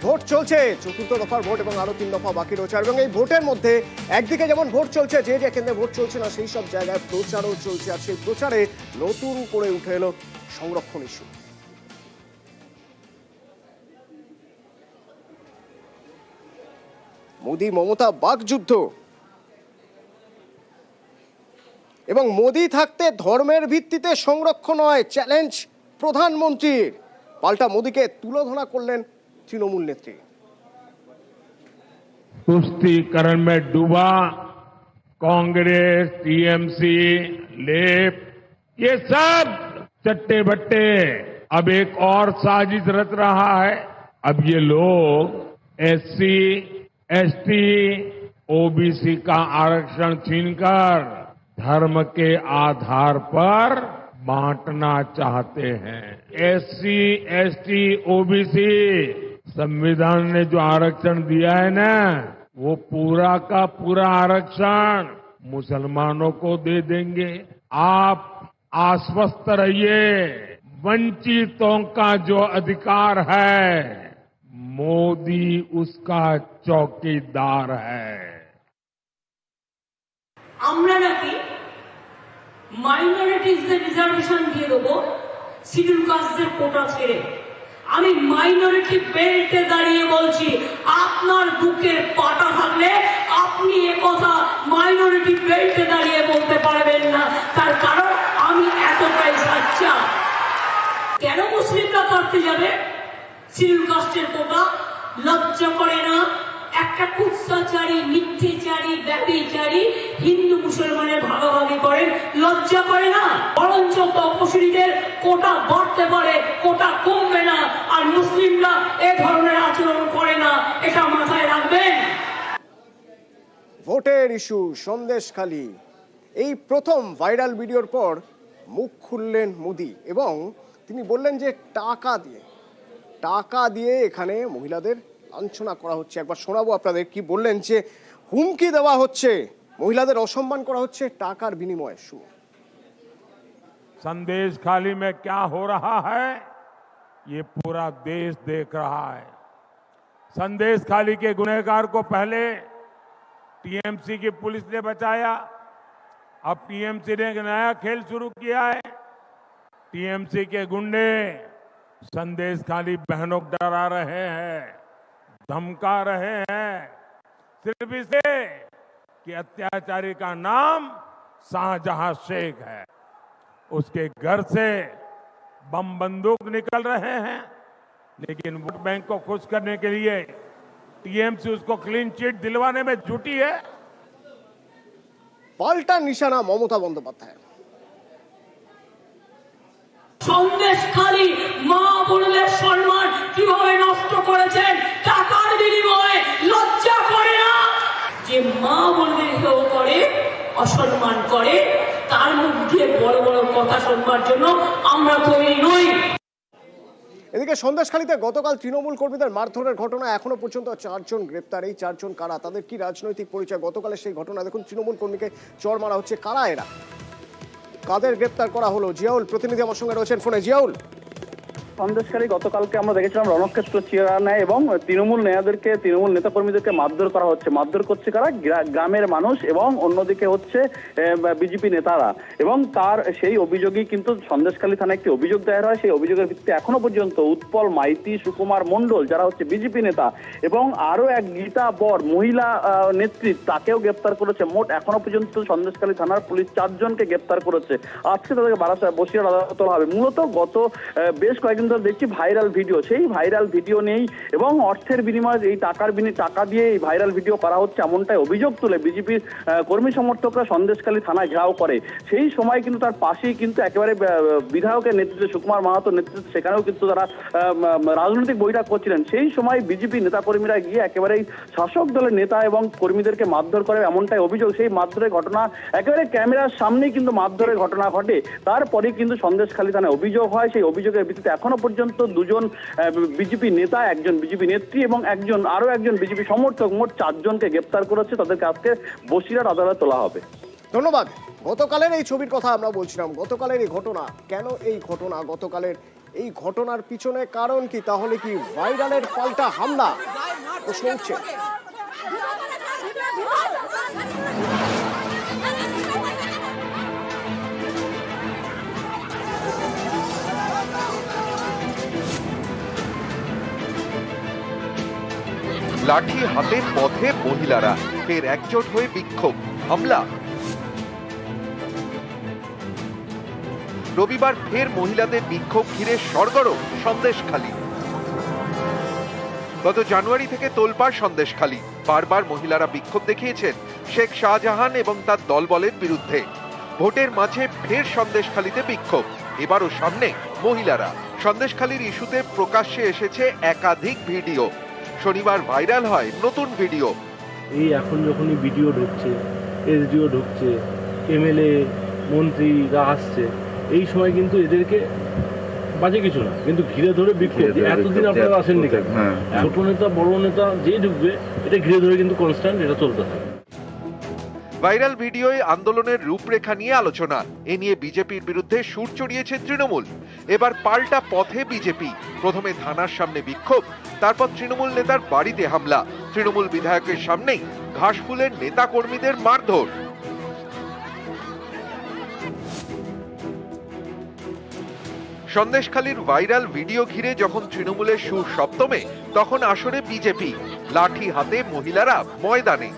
Vote চলছে, চতুর্থ দফার ভোট এবং আরো 3 দফা বাকি রয়েছে। এবং এই ভোটের মধ্যে একদিকে যেমন ভোট চলছে, যে যে কেন্দ্রে ভোট চলছে না সেই সব জায়গায় প্রচারও চলছে। আর সেই প্রচারে নতুন করে উঠে এলো সংরক্ষণ ইস্যু। মোদি মমতা বাকযুদ্ধ, এবং মোদি থাকতে ধর্মের ভিত্তিতে সংরক্ষণ হয়, চ্যালেঞ্জ প্রধানমন্ত্রীর। পাল্টা মোদিকে তুলোধনা করলেন তৃণমূল নেত্রী। तुष्टीकरण में डूबा कांग्रेस, टीएमसी, लेप, ये सब चट्टे बट्टे अब एक और साजिश रच रहा है। अब ये लोग एससी, एसटी, ओबीसी का आरक्षण छीनकर धर्म के आधार पर बांटना चाहते हैं। एससी, एसटी, ओबीसी संविधान ने जो आरक्षण दिया है ना, वो पूरा का पूरा आरक्षण मुसलमानों को दे देंगे। आप आश्वस्त रहिए, वंचितों का जो अधिकार है मोदी उसका चौकीदार है। আমরা নাকি মাইনরিটিজদের রিজার্ভেশন দিয়ে দেবো শিডিউল কাস্টদের কোটা ছেড়ে। আমি মাইনরিটি বেল্টে দাঁড়িয়ে বলছি, আপনার বুকের পাটা থাকলে আপনি একথা মাইনরিটি বেল্টে দাঁড়িয়ে বলতে পারবেন না। তার কারণ আমি এতটাই সাচ্চা। কেন মুসলিমরা করতে যাবে শিডিউল কাস্টের কোটা? লজ্জা করে না? একটা কুৎসাচারী, মিথ্যেচারী, ব্যভিচারী হিন্দু মুসলমানের ভাগাভাগি করেন, লজ্জা করে না? বরঞ্চ তপশিলীদের কোটা বাড়তে পারে, কোটা কমবে না, আর মুসলিমরা এ ধরনের আচরণ করে না, এটা মাথায় রাখবেন। ভোটের ইস্যু সন্দেশখালী, এই প্রথম ভাইরাল ভিডিওর পর মুখ খুললেন মোদি এবং তিনি বললেন যে টাকা দিয়ে এখানে মহিলাদের লাঞ্ছনা করা হচ্ছে। একবার শোনাবো আপনাদের কি বললেন, যে হুমকি দেওয়া হচ্ছে, মহিলাদের অসম্মান করা হচ্ছে টাকার বিনিময়ে। শুনুন। संदेशखाली में क्या हो रहा है ये पूरा देश देख रहा है। संदेशखाली के गुनहगार को पहले टीएमसी की पुलिस ने बचाया, अब टीएमसी ने एक नया खेल शुरू किया है। टीएमसी के गुंडे संदेशखाली बहनों को डरा रहे हैं, धमका रहे हैं, सिर्फ इसे कि अत्याचारी का नाम शाहजहां शेख है। उसके घर से बम बंदूक निकल रहे हैं, लेकिन वोट बैंक को खुश करने के लिए टीएमसी उसको क्लीन चिट दिलवाने में जुटी है। পাল্টা নিশানা মমতা বন্দ্যোপাধ্যায়। সন্দেশখালী মা বোনদের সম্মান কিভাবে নষ্ট করেছেন টাকার বিনিময়ে? লজ্জা করে না? যে মা বোনদের হেয় করে, অসম্মান করে, তার মুখ দিয়ে বড় বড় কথা শুনবার জন্য আমরা তৈরি নই। এদিকে সন্দেশখালীতে গতকাল তৃণমূল কর্মীদের মারধরের ঘটনা, এখনো পর্যন্ত 4 জন গ্রেপ্তার। এই 4 জন কারা, তাদের কি রাজনৈতিক পরিচয়? গতকালের সেই ঘটনা দেখুন, তৃণমূল কর্মীকে চড় মারা হচ্ছে, কারা এরা, কাদের গ্রেপ্তার করা হলো? জিয়াউল প্রতিনিধি আমার সঙ্গে রয়েছেন ফোনে। জিয়াউল, সন্দেশকারী গতকালকে আমরা দেখেছিলাম রণক্ষেত্র চেয়ারা নেয় এবং তৃণমূল নেতাকর্মীদেরকে মারধর করা হচ্ছে। মারধর করছে কারা? গ্রামের মানুষ এবং অন্যদিকে হচ্ছে বিজেপি নেতারা। এবং তার সেই অভিযোগই কিন্তু সন্দেশখালী থানায় একটি অভিযোগ দায়ের হয়। সেই অভিযোগের ভিত্তিতে এখনো পর্যন্ত উৎপল মাইতি, সুকুমার মণ্ডল যারা হচ্ছে বিজেপি নেতা এবং আরো এক গীতা বর মহিলা নেত্রী, তাকেও গ্রেপ্তার করেছে। মোট এখনো পর্যন্ত সন্দেশখালী থানার পুলিশ 4 জনকে গ্রেপ্তার করেছে। আজকে তাদেরকে বসিরহাট আদালতে তোলা হবে। মূলত গত বেশ কয়েকদিন দেখছি ভাইরাল ভিডিও, সেই ভাইরাল ভিডিও নেই এবং অর্থের বিনিময়ে এই টাকা দিয়ে এই ভাইরাল ভিডিও করা হচ্ছে, এমনটাই অভিযোগ তুলে বিজেপির কর্মী সমর্থকরা সন্দেশখালী থানায় ঘেরাও করে। সেই সময় কিন্তু তার পাশেই কিন্তু একেবারে বিধায়কের নেতৃত্বে, সুকুমার মাহাতোর নেতৃত্বে সেখানেও কিন্তু তারা রাজনৈতিক বৈঠক করছিলেন। সেই সময় বিজেপি নেতাকর্মীরা গিয়ে একেবারেই শাসক দলের নেতা এবং কর্মীদেরকে মারধর করে, এমনটাই অভিযোগ। সেই মারধরের ঘটনা একেবারে ক্যামেরার সামনেই কিন্তু মারধরের ঘটনা ঘটে। তারপরে কিন্তু সন্দেশখালী থানায় অভিযোগ হয়। সেই অভিযোগের ভিত্তিতে এখনো পর্যন্ত 2 জন বিজেপি নেতা, একজন বিজেপি নেত্রী এবং আরো একজন বিজেপি সমর্থক, মোট 4 জনকে গ্রেপ্তার করেছে। তাদেরকে আজকে বসিরহাট আদালতে তোলা হবে। ধন্যবাদ। গতকালের এই ছবির কথা আমরা বলছিলাম, গতকালের এই ঘটনা, কেন এই ঘটনা, গতকালের এই ঘটনার পিছনে কারণ কি? তাহলে কি ভাইরালের পাল্টা হামলা? প্রশ্ন উঠছে। লাঠি হাতের পথে মহিলারা, ফের একজোট হয়ে বিক্ষোভ, হামলা। রবিবার ফের মহিলাদের বিক্ষোভ ঘিরে সরগরম সন্দেশখালী। গত জানুয়ারি থেকে তোলপাড় সন্দেশখালী। বারবার মহিলারা বিক্ষোভ দেখিয়েছেন শেখ শাহজাহান এবং তার দলবলের বিরুদ্ধে। ভোটের মাঝে ফের সন্দেশখালীতে বিক্ষোভ, এবারও সামনে মহিলারা। সন্দেশখালীর ইস্যুতে প্রকাশ্যে এসেছে একাধিক ভিডিও। শনিবার ভাইরাল হয় নতুন ভিডিও। এই এখন যখনই ভিডিও ঢুকছে, এসডিও ঢুকছে, এমএলএ মন্ত্রীরা আসছে, এই সময় কিন্তু এদেরকে বাজে কিছু না, কিন্তু ঘিরে ধরে বিক্ষোভ। এতদিন আপনারা আসেননি কেন? ছোট নেতা বড় নেতা যে ঢুকবে এটা ঘিরে ধরে কিন্তু কনস্ট্যান্ট এটা চলতে থাকে। ভাইরাল ভিডিওয় আন্দোলনের রূপরেখা নিয়ে আলোচনা। এ নিয়ে বিজেপির বিরুদ্ধে সুর চড়িয়েছে তৃণমূল। এবার পাল্টা পথে বিজেপি। প্রথমে থানার সামনে বিক্ষোভ, তারপর তৃণমূল নেতার বাড়িতে হামলা। তৃণমূল বিধায়কের সামনেই ঘাসফুলের নেতা কর্মীদের মারধর। সন্দেশখালীর ভাইরাল ভিডিও ঘিরে যখন তৃণমূলের সুর সপ্তমে, তখন আসরে বিজেপি। লাঠি হাতে মহিলারা ময়দানে।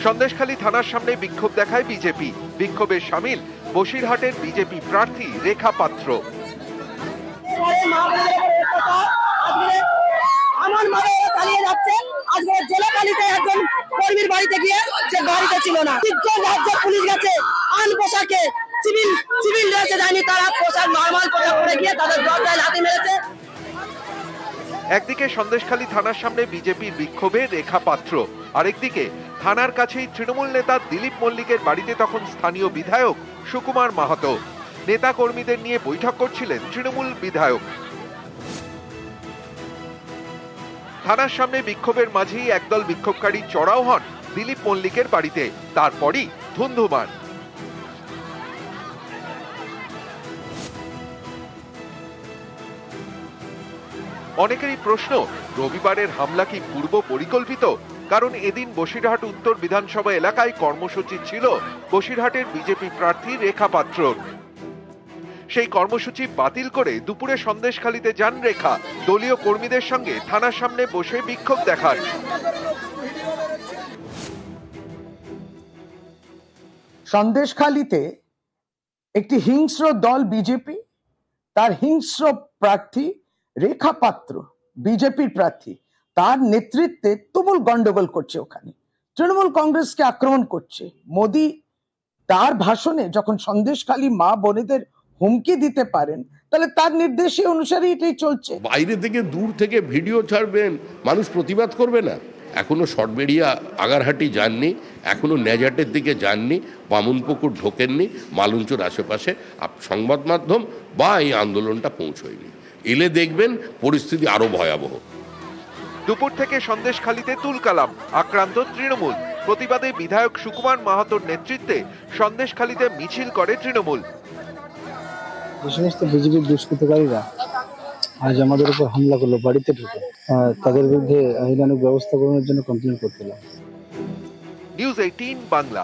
সন্দেশখালী থানার সামনে বিক্ষোভ দেখায় বিজেপি। বিক্ষোভে সামিল বসিরহাটের বিজেপি প্রার্থী রেখা পাত্র। আমার মারে চালিয়ে যাচ্ছে। আজকে জেলাকালীতে একজন কর্মীর বাড়িতে গিয়ে সে বাড়িতে ছিল না। রাজ্য পুলিশ গেছে আন পোশাকে, সিভিল ড্রেসে যায়নি, তারা পোশাক নর্মাল পোশাক পরে গিয়ে তাদের দরজায় লাথি মেরেছে। একদিকে সন্দেশখালী থানার সামনে বিজেপির বিক্ষোভে রেখা পাত্র, আরেকদিকে থানার কাছেই তৃণমূল নেতা দিলীপ মল্লিকের বাড়িতে তখন স্থানীয় বিধায়ক সুকুমার মাহাতো। নেতা কর্মীদের নিয়ে বৈঠক করছিলেন তৃণমূল বিধায়ক। থানার সামনে বিক্ষোভের মাঝেই একদল বিক্ষোভকারী চড়াও হন দিলীপ মল্লিকের বাড়িতে। তারপরই ধুন্ধুমার। অনেকেরই প্রশ্ন, রবিবারের হামলা কি পূর্ব পরিকল্পিত? কারণ এদিন বসিরহাট উত্তর বিধানসভা এলাকায় কর্মসূচি ছিল বসিরহাটের বিজেপি প্রার্থী রেখা পাত্রর। সেই কর্মসূচি বাতিল করে দুপুরে সন্দেশখালীতে যান রেখা, দলীয় কর্মীদের সঙ্গে থানার সামনে বসে বিক্ষোভ দেখান। সন্দেশখালীতে একটি হিংস্র দল বিজেপি, তার হিংস্র প্রার্থী রেখা পাত্র, বিজেপির প্রার্থী, তার নেতৃত্বে তুমুল গন্ডগোল করছে। ওখানে তৃণমূল কংগ্রেসকে আক্রমণ করছে। মোদী তার ভাষণে যখন সন্দেশখালী মা বোনেদের হুমকি দিতে পারেন, তাহলে তার নির্দেশে অনুসারে এটাই চলছে। বাইরে থেকে দূর থেকে ভিডিও ছাড়বেন, মানুষ প্রতিবাদ করবে না? এখনো শর্টবেড়িয়া আগারহাটি যাননি, এখনো নেজাটের দিকে যাননি, বামুনপুকুর ঢোকেননি, মালঞ্চর আশেপাশে সংবাদ মাধ্যম বা এই আন্দোলনটা পৌঁছয়নি। এলে দেখবেন পরিস্থিতি আরো ভয়াবহ। দুপুর থেকে সন্দেশখালীতে তুলকালাম, আক্রান্ত তৃণমূল। প্রতিবাদে বিধায়ক সুকুমার মাহাতোর নেতৃত্বে সন্দেশখালীতে মিছিল করে তৃণমূল। যে সমস্ত বিজেপির দুষ্কৃতকারীরা আজ আমাদের উপর হামলা করলো, বাড়িতে ঢুকে, তাদের বিরুদ্ধে আইনানুগ ব্যবস্থা গ্রহণের জন্য কমপ্লেন করতে। নিউজ 18 বাংলা।